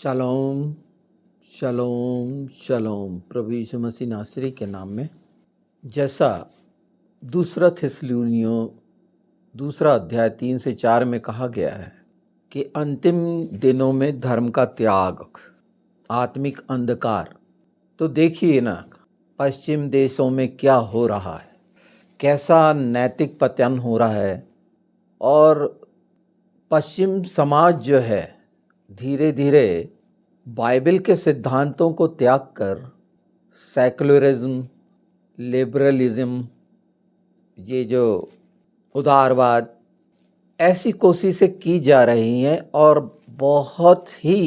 शलोम शलोम शलोम प्रभु यीशु मसीह नासरी के नाम में। जैसा दूसरा थिस्सलुनीयों दूसरा अध्याय 3 से 4 में कहा गया है कि अंतिम दिनों में धर्म का त्याग, आत्मिक अंधकार। तो देखिए ना, पश्चिम देशों में क्या हो रहा है, कैसा नैतिक पतन हो रहा है। और पश्चिम समाज जो है धीरे धीरे बाइबल के सिद्धांतों को त्याग कर सेकुलरिज्म, लिबरलिज्म, ये जो उदारवाद, ऐसी कोशिशें की जा रही हैं और बहुत ही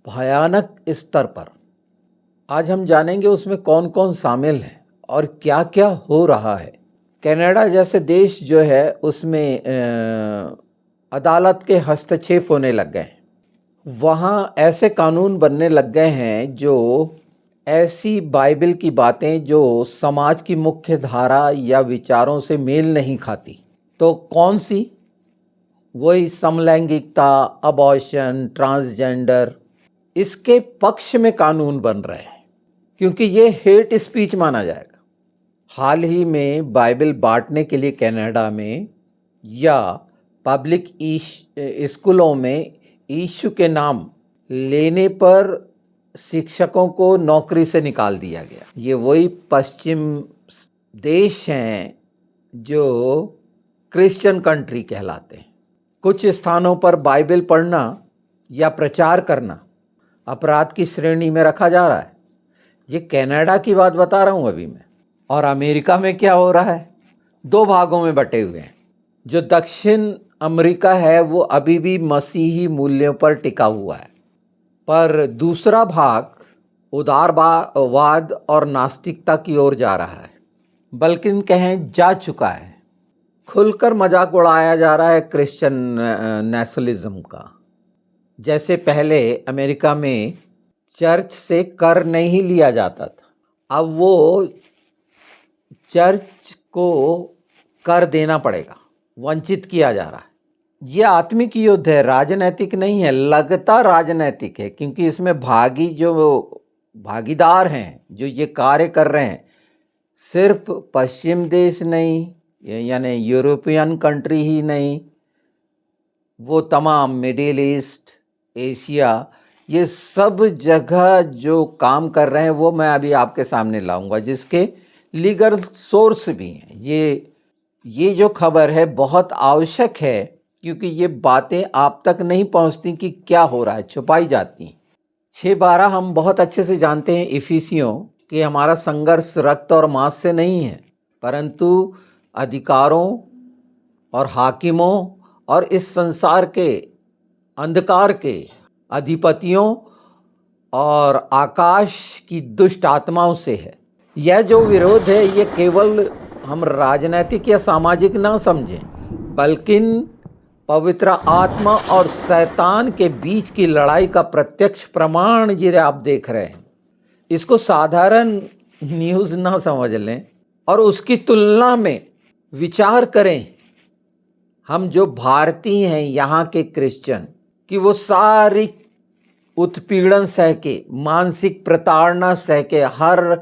भयानक स्तर पर। आज हम जानेंगे उसमें कौन कौन शामिल है और क्या क्या हो रहा है। कनाडा जैसे देश जो है उसमें अदालत के हस्तक्षेप होने लग गए हैं। वहाँ ऐसे कानून बनने लग गए हैं जो ऐसी बाइबल की बातें जो समाज की मुख्य धारा या विचारों से मेल नहीं खाती। तो कौन सी? वही समलैंगिकता, अबॉर्शन, ट्रांसजेंडर, इसके पक्ष में कानून बन रहे हैं क्योंकि ये हेट स्पीच माना जाएगा। हाल ही में बाइबल बांटने के लिए कनाडा में या पब्लिक स्कूलों में यीशु के नाम लेने पर शिक्षकों को नौकरी से निकाल दिया गया। ये वही पश्चिम देश हैं जो क्रिश्चियन कंट्री कहलाते हैं। कुछ स्थानों पर बाइबल पढ़ना या प्रचार करना अपराध की श्रेणी में रखा जा रहा है। ये कनाडा की बात बता रहा हूँ अभी मैं। और अमेरिका में क्या हो रहा है, 2 भागों में बटे हुए हैं। जो दक्षिण अमेरिका है वो अभी भी मसीही मूल्यों पर टिका हुआ है, पर दूसरा भाग उदारवाद और नास्तिकता की ओर जा रहा है, बल्कि कहें जा चुका है। खुलकर मजाक उड़ाया जा रहा है क्रिश्चियन नेशनलिज्म का। जैसे पहले अमेरिका में चर्च से कर नहीं लिया जाता था, अब वो चर्च को कर देना पड़ेगा, वंचित किया जा रहा है। ये आत्मिक युद्ध है, राजनैतिक नहीं है। लगता राजनैतिक है क्योंकि इसमें भागीदार हैं जो ये कार्य कर रहे हैं, सिर्फ पश्चिम देश नहीं, यानी यूरोपियन कंट्री ही नहीं, वो तमाम मिडिल ईस्ट, एशिया, ये सब जगह जो काम कर रहे हैं वो मैं अभी आपके सामने लाऊंगा, जिसके लीगल सोर्स भी हैं। ये जो खबर है बहुत आवश्यक है क्योंकि ये बातें आप तक नहीं पहुंचती कि क्या हो रहा है, छुपाई जाती हैं। 6:12 हम बहुत अच्छे से जानते हैं इफिसियों कि हमारा संघर्ष रक्त और मांस से नहीं है, परंतु अधिकारों और हाकिमों और इस संसार के अंधकार के अधिपतियों और आकाश की दुष्ट आत्माओं से है। यह जो विरोध है ये केवल हम राजनीतिक या सामाजिक ना समझें, बल्कि पवित्र आत्मा और शैतान के बीच की लड़ाई का प्रत्यक्ष प्रमाण ये आप देख रहे हैं। इसको साधारण न्यूज़ ना समझ लें और उसकी तुलना में विचार करें हम जो भारतीय हैं, यहाँ के क्रिश्चियन, कि वो सारी उत्पीड़न सह के, मानसिक प्रताड़ना सह के, हर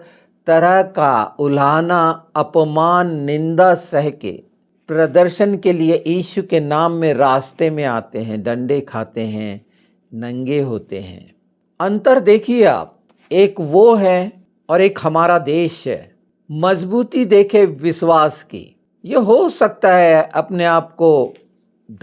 तरह का उल्हाना, अपमान, निंदा सह के प्रदर्शन के लिए यीशु के नाम में रास्ते में आते हैं, डंडे खाते हैं, नंगे होते हैं। अंतर देखिए आप, एक वो है और एक हमारा देश है। मजबूती देखे विश्वास की। ये हो सकता है अपने आप को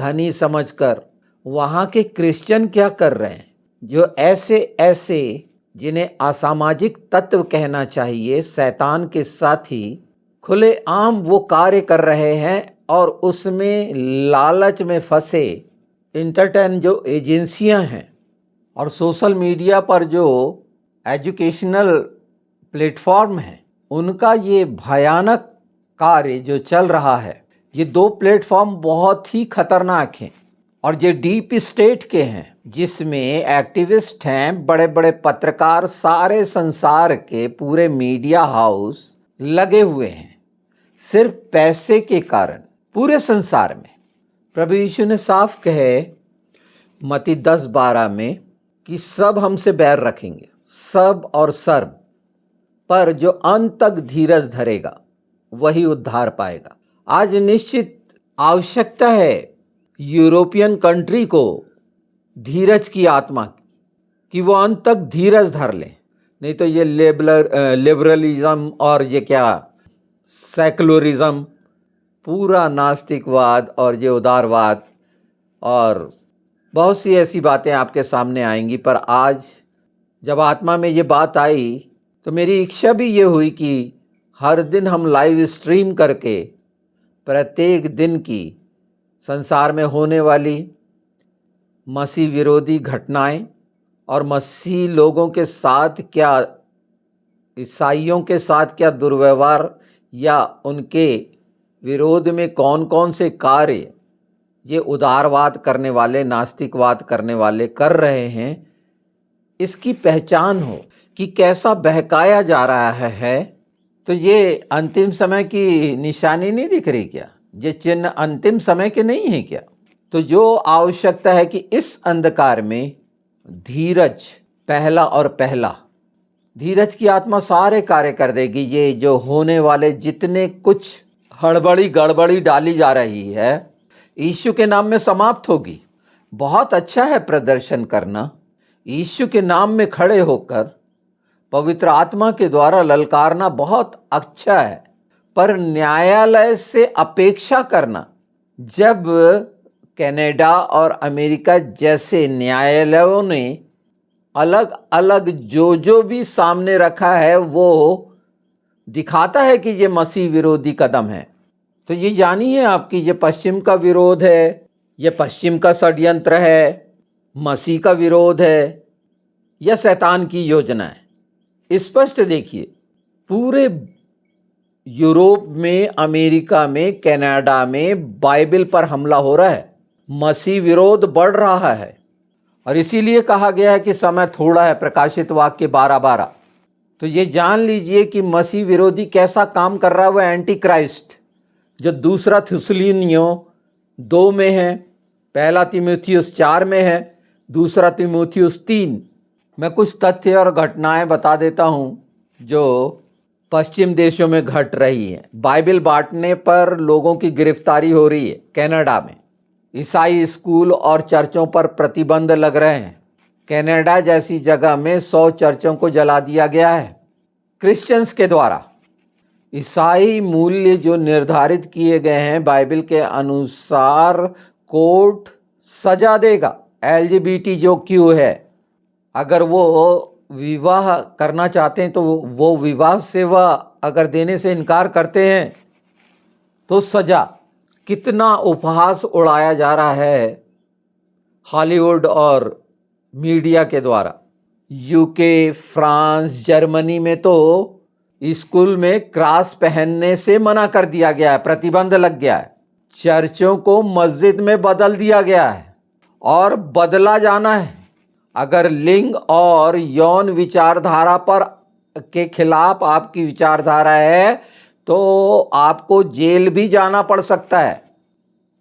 धनी समझकर। वहाँ के क्रिश्चियन क्या कर रहे हैं, जो ऐसे जिन्हें असामाजिक तत्व कहना चाहिए, शैतान के साथी, खुले आम वो कार्य कर रहे हैं। और उसमें लालच में फंसे इंटरटेन जो एजेंसियां हैं और सोशल मीडिया पर जो एजुकेशनल प्लेटफॉर्म हैं, उनका ये भयानक कार्य जो चल रहा है, ये 2 प्लेटफॉर्म बहुत ही खतरनाक हैं और ये डीप स्टेट के हैं, जिसमें एक्टिविस्ट हैं, बड़े बड़े पत्रकार, सारे संसार के पूरे मीडिया हाउस लगे हुए हैं सिर्फ पैसे के कारण पूरे संसार में। प्रभु यीशु ने साफ कहे मत्ती 10:12 में कि सब हमसे बैर रखेंगे, सब और सर्व, पर जो अंत तक धीरज धरेगा वही उद्धार पाएगा। आज निश्चित आवश्यकता है यूरोपियन कंट्री को धीरज की आत्मा की, कि वो अंत तक धीरज धर लें। नहीं तो ये लिबरलिज्म और ये क्या सेकुलरिज्म, पूरा नास्तिकवाद और ये उदारवाद और बहुत सी ऐसी बातें आपके सामने आएंगी। पर आज जब आत्मा में ये बात आई तो मेरी इच्छा भी ये हुई कि हर दिन हम लाइव स्ट्रीम करके प्रत्येक दिन की संसार में होने वाली मसीह विरोधी घटनाएं और मसीह लोगों के साथ क्या, ईसाइयों के साथ क्या दुर्व्यवहार या उनके विरोध में कौन कौन से कार्य ये उदारवाद करने वाले, नास्तिकवाद करने वाले कर रहे हैं, इसकी पहचान हो कि कैसा बहकाया जा रहा है। तो ये अंतिम समय की निशानी नहीं दिख रही क्या? ये चिन्ह अंतिम समय के नहीं है क्या? तो जो आवश्यकता है कि इस अंधकार में धीरज, पहला और पहला, धीरज की आत्मा सारे कार्य कर देगी। ये जो होने वाले जितने कुछ हड़बड़ी गड़बड़ी डाली जा रही है, यीशु के नाम में समाप्त होगी। बहुत अच्छा है प्रदर्शन करना, यीशु के नाम में खड़े होकर पवित्र आत्मा के द्वारा ललकारना बहुत अच्छा है, पर न्यायालय से अपेक्षा करना, जब कनाडा और अमेरिका जैसे न्यायालयों ने अलग अलग जो भी सामने रखा है वो दिखाता है कि ये मसीह विरोधी कदम है, तो ये जानिए आपकी ये पश्चिम का विरोध है, ये पश्चिम का षड्यंत्र है, मसीह का विरोध है या शैतान की योजना है। स्पष्ट देखिए, पूरे यूरोप में, अमेरिका में, कनाडा में बाइबल पर हमला हो रहा है, मसीह विरोध बढ़ रहा है। और इसीलिए कहा गया है कि समय थोड़ा है, प्रकाशित वाक्य 12:12। तो ये जान लीजिए कि मसीह विरोधी कैसा काम कर रहा है। वो एंटी क्राइस्ट जो दूसरा थिस्सलुनीयों 2 में है, पहला तीमुथियुस 4 में है, दूसरा तीमुथियुस 3। मैं कुछ तथ्य और घटनाएं बता देता हूं जो पश्चिम देशों में घट रही है। बाइबल बांटने पर लोगों की गिरफ्तारी हो रही है कनाडा में, ईसाई स्कूल और चर्चों पर प्रतिबंध लग रहे हैं। कनाडा जैसी जगह में 100 चर्चों को जला दिया गया है क्रिश्चियंस के द्वारा। ईसाई मूल्य जो निर्धारित किए गए हैं बाइबल के अनुसार, कोर्ट सजा देगा। LGBT जो क्यों है, अगर वो विवाह करना चाहते हैं तो वो विवाह सेवा अगर देने से इनकार करते हैं तो सजा। कितना उपहास उड़ाया जा रहा है हॉलीवुड और मीडिया के द्वारा। यूके, फ्रांस, जर्मनी में तो स्कूल में क्रॉस पहनने से मना कर दिया गया है, प्रतिबंध लग गया है। चर्चों को मस्जिद में बदल दिया गया है और बदला जाना है। अगर लिंग और यौन विचारधारा पर के खिलाफ आपकी विचारधारा है तो आपको जेल भी जाना पड़ सकता है।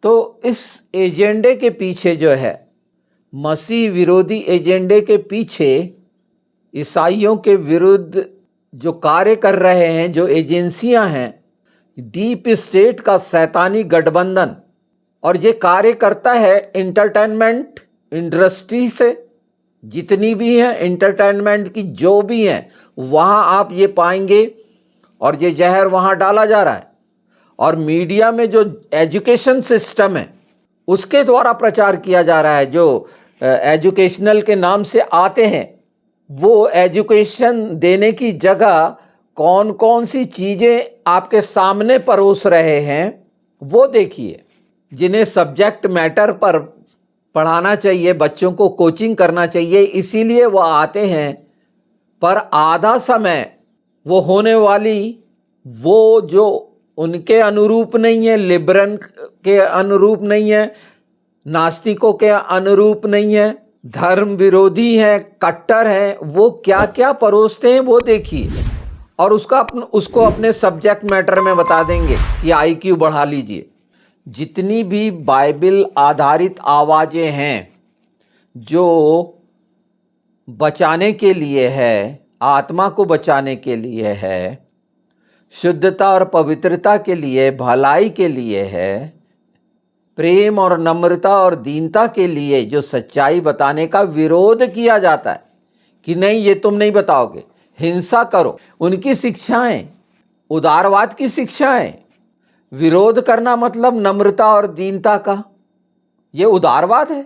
तो इस एजेंडे के पीछे जो है, मसीह विरोधी एजेंडे के पीछे ईसाइयों के विरुद्ध जो कार्य कर रहे हैं, जो एजेंसियां हैं, डीप स्टेट का शैतानी गठबंधन, और ये कार्य करता है एंटरटेनमेंट इंडस्ट्री से। जितनी भी हैं एंटरटेनमेंट की जो भी हैं, वहाँ आप ये पाएंगे और ये जहर वहाँ डाला जा रहा है। और मीडिया में जो एजुकेशन सिस्टम है उसके द्वारा प्रचार किया जा रहा है, जो एजुकेशनल के नाम से आते हैं, वो एजुकेशन देने की जगह कौन कौन सी चीज़ें आपके सामने परोस रहे हैं वो देखिए। जिन्हें सब्जेक्ट मैटर पर पढ़ाना चाहिए, बच्चों को कोचिंग करना चाहिए, इसीलिए वो आते हैं, पर आधा समय वो होने वाली वो जो उनके अनुरूप नहीं है, लिबरल के अनुरूप नहीं है, नास्तिकों के अनुरूप नहीं है, धर्म विरोधी हैं, कट्टर हैं, वो क्या क्या परोसते हैं वो देखिए। और उसको अपने सब्जेक्ट मैटर में बता देंगे कि IQ बढ़ा लीजिए। जितनी भी बाइबल आधारित आवाज़ें हैं जो बचाने के लिए है, आत्मा को बचाने के लिए है, शुद्धता और पवित्रता के लिए, भलाई के लिए है, प्रेम और नम्रता और दीनता के लिए जो सच्चाई बताने का विरोध किया जाता है कि नहीं ये तुम नहीं बताओगे, हिंसा करो, उनकी शिक्षाएं, उदारवाद की शिक्षाएं, विरोध करना मतलब नम्रता और दीनता का, ये उदारवाद है।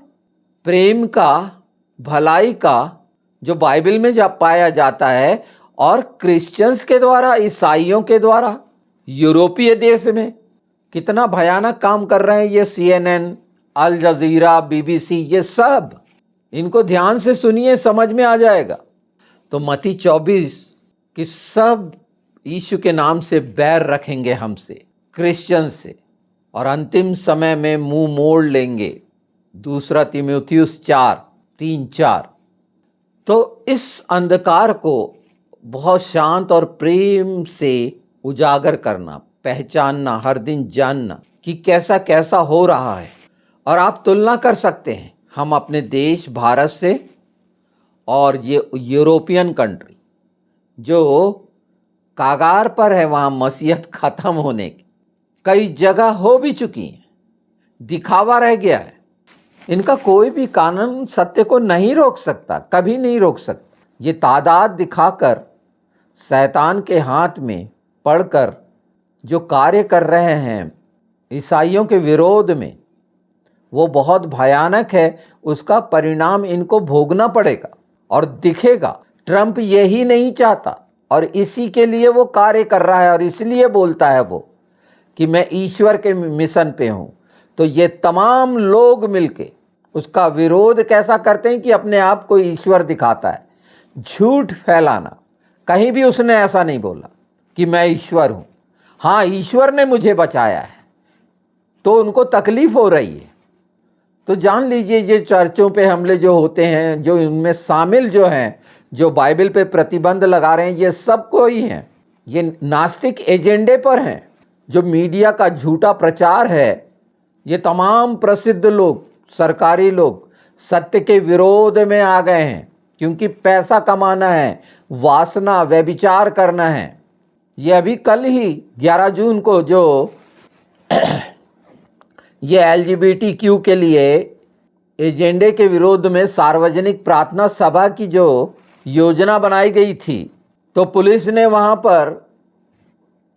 प्रेम का, भलाई का जो बाइबल में जब पाया जाता है और क्रिश्चियंस के द्वारा, ईसाइयों के द्वारा यूरोपीय देश में कितना भयानक काम कर रहे हैं ये CNN, अल जजीरा, BBC, ये सब, इनको ध्यान से सुनिए, समझ में आ जाएगा। तो मत्ती 24 कि सब यीशु के नाम से बैर रखेंगे हमसे, क्रिश्चियन से, और अंतिम समय में मुंह मोड़ लेंगे। 2 तीमुथियुस 4:3-4। तो इस अंधकार को बहुत शांत और प्रेम से उजागर करना, पहचानना, हर दिन जानना कि कैसा कैसा हो रहा है। और आप तुलना कर सकते हैं हम अपने देश भारत से और ये यूरोपियन कंट्री जो कागार पर है, वहाँ मसीहत ख़त्म होने की कई जगह हो भी चुकी हैं, दिखावा रह गया है। इनका कोई भी कानून सत्य को नहीं रोक सकता, कभी नहीं रोक सकता। ये तादाद दिखाकर शैतान के हाथ में पड़कर जो कार्य कर रहे हैं ईसाइयों के विरोध में, वो बहुत भयानक है। उसका परिणाम इनको भोगना पड़ेगा और दिखेगा। ट्रंप यही नहीं चाहता और इसी के लिए वो कार्य कर रहा है और इसलिए बोलता है वो कि मैं ईश्वर के मिशन पे हूँ। तो ये तमाम लोग मिलके उसका विरोध कैसा करते हैं कि अपने आप को ईश्वर दिखाता है। झूठ फैलाना, कहीं भी उसने ऐसा नहीं बोला कि मैं ईश्वर हूँ। हाँ, ईश्वर ने मुझे बचाया है, तो उनको तकलीफ हो रही है। तो जान लीजिए ये चर्चों पे हमले जो होते हैं, जो इनमें शामिल जो हैं, जो बाइबल पे प्रतिबंध लगा रहे हैं, ये सब कोई हैं, ये नास्तिक एजेंडे पर हैं। जो मीडिया का झूठा प्रचार है, ये तमाम प्रसिद्ध लोग, सरकारी लोग सत्य के विरोध में आ गए हैं क्योंकि पैसा कमाना है, वासना, व्यभिचार करना है। ये अभी कल ही 11 जून को जो ये LGBTQ के लिए एजेंडे के विरोध में सार्वजनिक प्रार्थना सभा की जो योजना बनाई गई थी, तो पुलिस ने वहाँ पर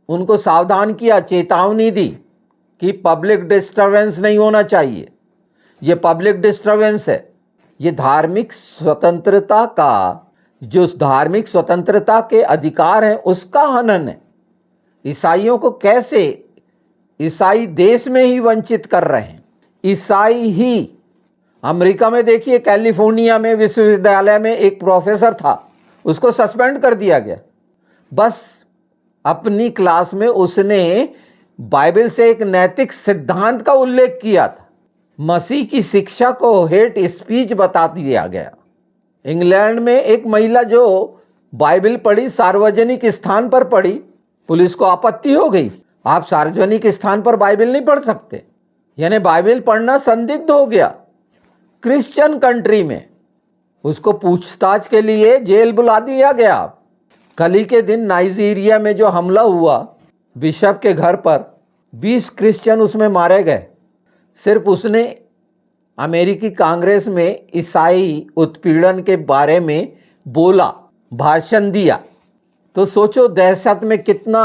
उनको सावधान किया, चेतावनी दी कि पब्लिक डिस्टर्बेंस नहीं होना चाहिए। ये पब्लिक डिस्टर्बेंस है, ये धार्मिक स्वतंत्रता का, जो धार्मिक स्वतंत्रता के अधिकार हैं उसका हनन है। ईसाइयों को कैसे ईसाई देश में ही वंचित कर रहे हैं। ईसाई ही अमेरिका में देखिए, कैलिफोर्निया में विश्वविद्यालय में एक प्रोफेसर था, उसको सस्पेंड कर दिया गया। बस अपनी क्लास में उसने बाइबल से एक नैतिक सिद्धांत का उल्लेख किया था, मसीह की शिक्षा को हेट स्पीच बता दिया गया। इंग्लैंड में एक महिला जो बाइबल पढ़ी, सार्वजनिक स्थान पर पढ़ी, पुलिस को आपत्ति हो गई, आप सार्वजनिक स्थान पर बाइबल नहीं पढ़ सकते, यानी बाइबल पढ़ना संदिग्ध हो गया। क्रिश्चियन कंट्री में उसको पूछताछ के लिए जेल बुला दिया गया। कल ही के दिन नाइजीरिया में जो हमला हुआ बिशप के घर पर, 20 क्रिश्चियन उसमें मारे गए। सिर्फ उसने अमेरिकी कांग्रेस में ईसाई उत्पीड़न के बारे में बोला, भाषण दिया। तो सोचो दहशत में कितना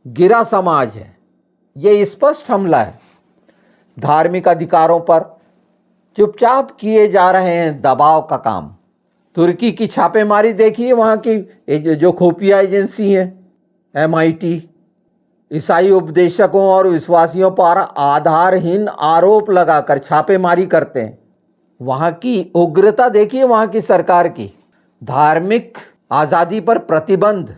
गिरा समाज है। ये स्पष्ट हमला है धार्मिक अधिकारों पर। चुपचाप किए जा रहे हैं दबाव का काम। तुर्की की छापेमारी देखिए, वहाँ की जो खुफिया एजेंसी है MIT, ईसाई उपदेशकों और विश्वासियों पर आधारहीन आरोप लगाकर छापेमारी करते हैं। वहाँ की उग्रता देखिए, वहाँ की सरकार की। धार्मिक आज़ादी पर प्रतिबंध।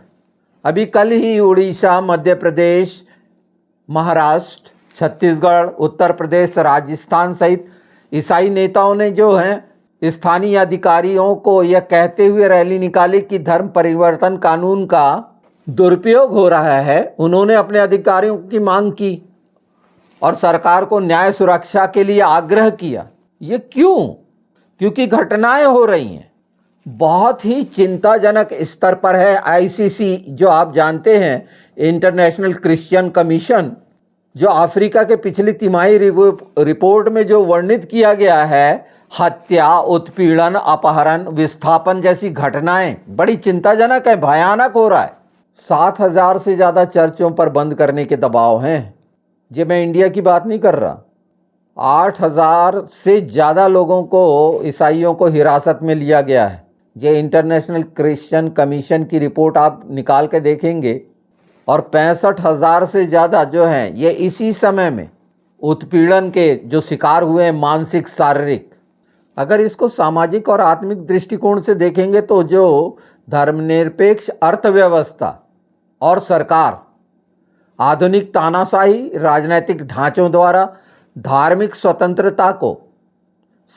अभी कल ही उड़ीसा, मध्य प्रदेश, महाराष्ट्र, छत्तीसगढ़, उत्तर प्रदेश, राजस्थान सहित ईसाई नेताओं ने जो हैं स्थानीय अधिकारियों को यह कहते हुए रैली निकाली कि धर्म परिवर्तन कानून का दुरुपयोग हो रहा है। उन्होंने अपने अधिकारियों की मांग की और सरकार को न्याय सुरक्षा के लिए आग्रह किया। ये क्यों? क्योंकि घटनाएं हो रही हैं, बहुत ही चिंताजनक स्तर पर है। आईसीसी, जो आप जानते हैं, इंटरनेशनल क्रिश्चियन कमीशन, जो अफ्रीका के पिछली तिमाही रिपोर्ट में जो वर्णित किया गया है, हत्या, उत्पीड़न, अपहरण, विस्थापन जैसी घटनाएं बड़ी चिंताजनक है, भयानक हो रहा है। 7,000 से ज़्यादा चर्चों पर बंद करने के दबाव हैं। ये मैं इंडिया की बात नहीं कर रहा। 8,000 से ज़्यादा लोगों को, ईसाइयों को हिरासत में लिया गया है। ये इंटरनेशनल क्रिश्चियन कमीशन की रिपोर्ट आप निकाल के देखेंगे। और 65,000 से ज़्यादा जो हैं ये इसी समय में उत्पीड़न के जो शिकार हुए हैं, मानसिक, शारीरिक। अगर इसको सामाजिक और आत्मिक दृष्टिकोण से देखेंगे तो जो धर्मनिरपेक्ष अर्थव्यवस्था और सरकार आधुनिक तानाशाही राजनीतिक ढांचों द्वारा धार्मिक स्वतंत्रता को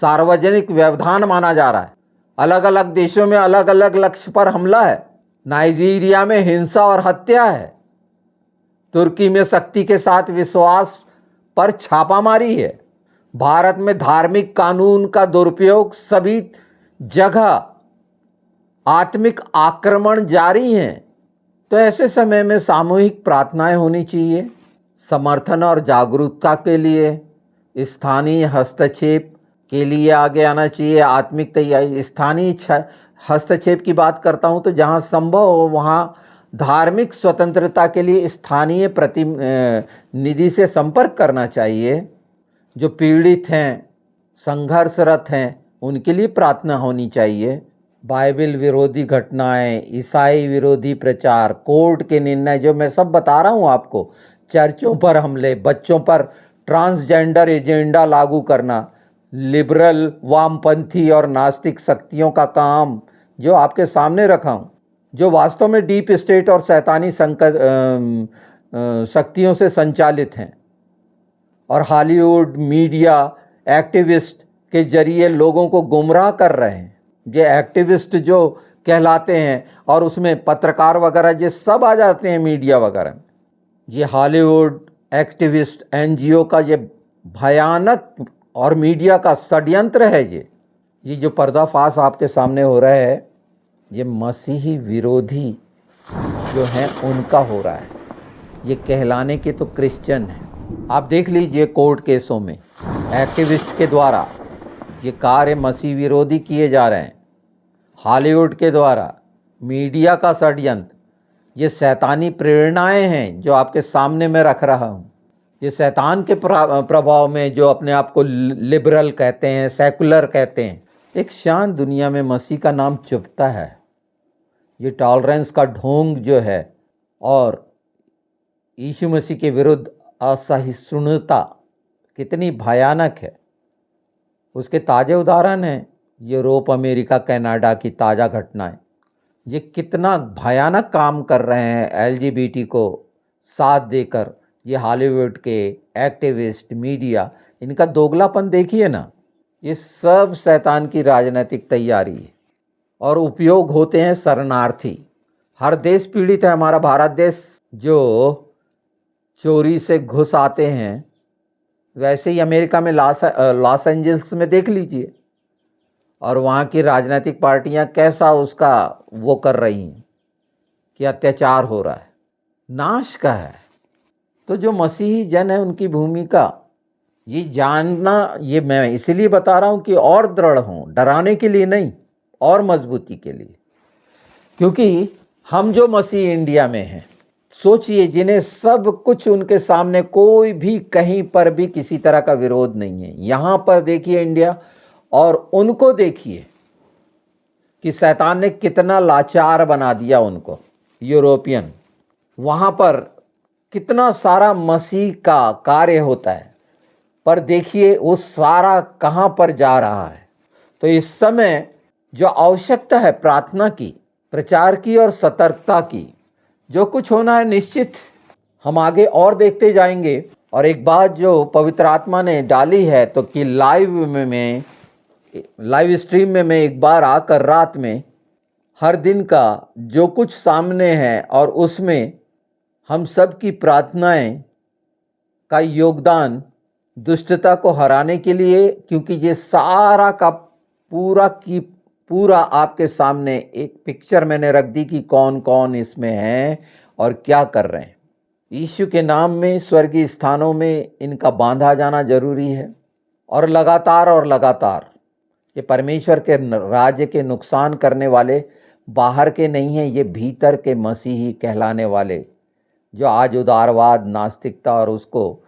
सार्वजनिक व्यवधान माना जा रहा है। अलग अलग देशों में अलग अलग लक्ष्य पर हमला है। नाइजीरिया में हिंसा और हत्या है। तुर्की में शक्ति के साथ विश्वास पर छापामारी है। भारत में धार्मिक कानून का दुरुपयोग, सभी जगह आत्मिक आक्रमण जारी हैं। तो ऐसे समय में सामूहिक प्रार्थनाएं होनी चाहिए। समर्थन और जागरूकता के लिए स्थानीय हस्तक्षेप के लिए आगे आना चाहिए। आत्मिक तैयारी, स्थानीय हस्तक्षेप की बात करता हूं तो जहां संभव हो वहां धार्मिक स्वतंत्रता के लिए स्थानीय प्रतिनिधि से संपर्क करना चाहिए। जो पीड़ित हैं, संघर्षरत हैं, उनके लिए प्रार्थना होनी चाहिए। बाइबल विरोधी घटनाएं, ईसाई विरोधी प्रचार, कोर्ट के निर्णय, जो मैं सब बता रहा हूं आपको, चर्चों पर हमले, बच्चों पर ट्रांसजेंडर एजेंडा लागू करना, लिबरल, वामपंथी और नास्तिक शक्तियों का काम जो आपके सामने रखा हूं, जो वास्तव में डीप स्टेट और शैतानी शक्तियों से संचालित हैं और हॉलीवुड मीडिया एक्टिविस्ट के जरिए लोगों को गुमराह कर रहे हैं। ये एक्टिविस्ट जो कहलाते हैं और उसमें पत्रकार वगैरह ये सब आ जाते हैं मीडिया वगैरह। ये हॉलीवुड एक्टिविस्ट एनजीओ का ये भयानक और मीडिया का षड्यंत्र है। ये जो पर्दाफाश आपके सामने हो रहा है, ये मसीही विरोधी जो हैं उनका हो रहा है। ये कहलाने के तो क्रिश्चियन हैं। आप देख लीजिए कोर्ट केसों में एक्टिविस्ट के द्वारा ये कार्य मसीह विरोधी किए जा रहे हैं। हॉलीवुड के द्वारा मीडिया का षड्यंत्र, ये शैतानी प्रेरणाएं हैं जो आपके सामने मैं रख रहा हूँ। ये शैतान के प्रभाव में जो अपने आप को लिबरल कहते हैं, सेकुलर कहते हैं, एक शांत दुनिया में मसीह का नाम चुभता है। ये टॉलरेंस का ढोंग जो है और यीशु मसीह के विरुद्ध असहिष्णुता कितनी भयानक है, उसके ताज़े उदाहरण हैं यूरोप, अमेरिका, कनाडा की ताज़ा घटनाएं। ये कितना भयानक काम कर रहे हैं एलजीबीटी को साथ देकर। ये हॉलीवुड के एक्टिविस्ट, मीडिया, इनका दोगलापन देखिए ना। ये सब शैतान की राजनीतिक तैयारी है और उपयोग होते हैं शरणार्थी। हर देश पीड़ित है। हमारा भारत देश जो चोरी से घुस आते हैं, वैसे ही अमेरिका में लॉस एंजल्स में देख लीजिए, और वहाँ की राजनीतिक पार्टियाँ कैसा उसका वो कर रही हैं कि अत्याचार हो रहा है, नाश का है। तो जो मसीही जन है उनकी भूमिका ये जानना, ये मैं इसीलिए बता रहा हूँ कि और दृढ़ हों, डराने के लिए नहीं, और मजबूती के लिए। क्योंकि हम जो मसीह इंडिया में हैं, सोचिए, जिन्हें सब कुछ उनके सामने, कोई भी कहीं पर भी किसी तरह का विरोध नहीं है। यहाँ पर देखिए इंडिया, और उनको देखिए कि शैतान ने कितना लाचार बना दिया उनको। यूरोपियन, वहाँ पर कितना सारा मसीह का कार्य होता है, पर देखिए वो सारा कहाँ पर जा रहा है। तो इस समय जो आवश्यकता है प्रार्थना की, प्रचार की और सतर्कता की, जो कुछ होना है निश्चित हम आगे और देखते जाएंगे। और एक बात जो पवित्र आत्मा ने डाली है तो कि लाइव स्ट्रीम में मैं एक बार आकर रात में हर दिन का जो कुछ सामने है और उसमें हम सब की प्रार्थनाएं का योगदान दुष्टता को हराने के लिए, क्योंकि ये सारा का पूरा की पूरा आपके सामने एक पिक्चर मैंने रख दी कि कौन कौन इसमें हैं और क्या कर रहे हैं। यीशु के नाम में स्वर्गीय स्थानों में इनका बांधा जाना जरूरी है और लगातार ये परमेश्वर के राज्य के नुकसान करने वाले बाहर के नहीं हैं, ये भीतर के मसीही कहलाने वाले जो आज उदारवाद, नास्तिकता और उसको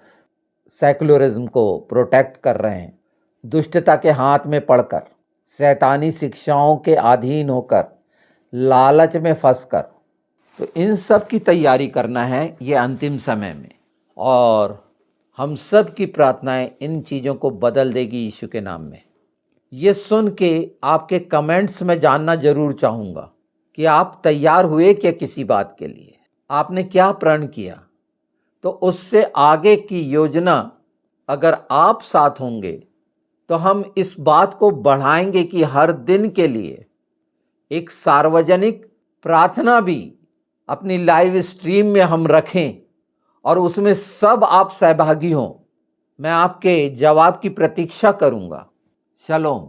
सेकुलरिज्म को प्रोटेक्ट कर रहे हैं, दुष्टता के हाथ में पड़कर, शैतानी शिक्षाओं के अधीन होकर, लालच में फंसकर, तो इन सब की तैयारी करना है ये अंतिम समय में। और हम सब की प्रार्थनाएं इन चीज़ों को बदल देगी यीशु के नाम में। ये सुन के आपके कमेंट्स में जानना जरूर चाहूँगा कि आप तैयार हुए क्या किसी बात के लिए, आपने क्या प्रण किया। तो उससे आगे की योजना अगर आप साथ होंगे तो हम इस बात को बढ़ाएंगे कि हर दिन के लिए एक सार्वजनिक प्रार्थना भी अपनी लाइव स्ट्रीम में हम रखें और उसमें सब आप सहभागी हों। मैं आपके जवाब की प्रतीक्षा करूंगा। शलोम।